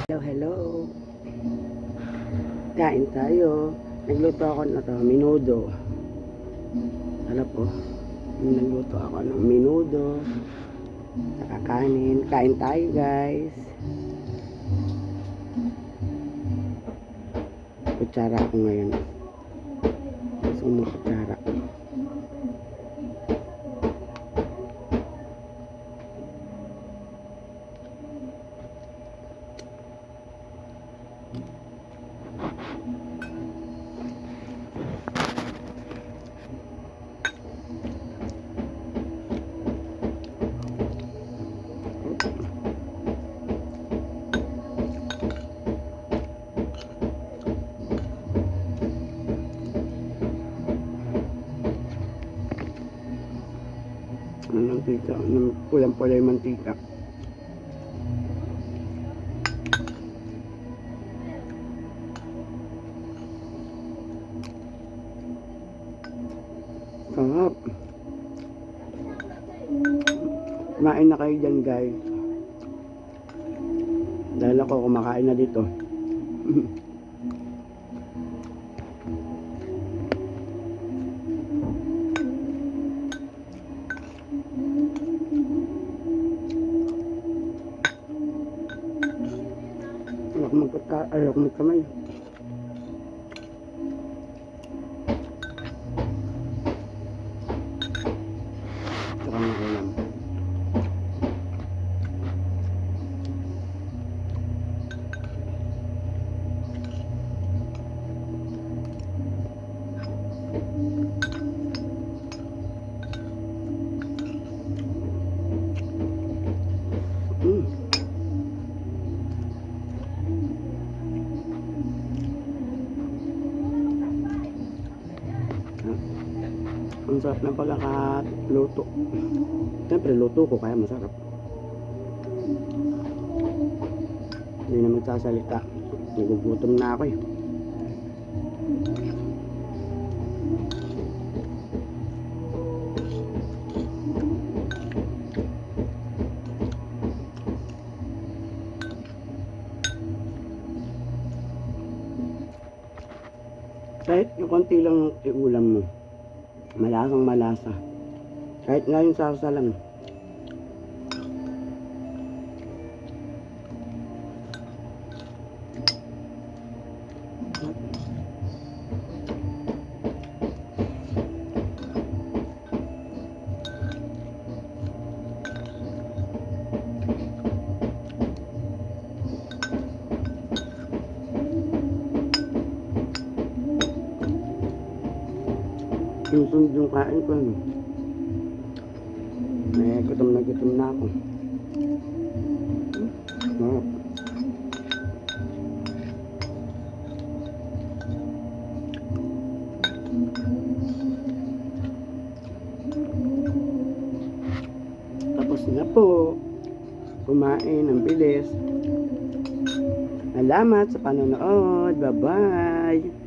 Hello, hello. Kain tayo. Nagluto ako na to, menudo. Alam po, nagluto ako ng menudo. Saka kanin. Kain tayo, guys. Kutsara ako ngayon. Gusto mo kutsara. Mantika, pulang-pula yung mantika. Sarap. Kumain na kayo dyan, guys. Dahil ako kumakain na dito. Ayaw ko magkamay. Saka makulam. Ang sarap ng pagkakaluto. Siyempre, luto ko kaya masarap. Hindi na magsasalita. Nagugutom na ako eh. Kahit yung konti lang yung ulam mo, malasang malasa. Kahit nga yung sarsa lang. Susunod yung kain ko. Gutom na ako. Sarap. Tapos na po. Kumain ang bilis. Salamat sa panonood. Bye-bye.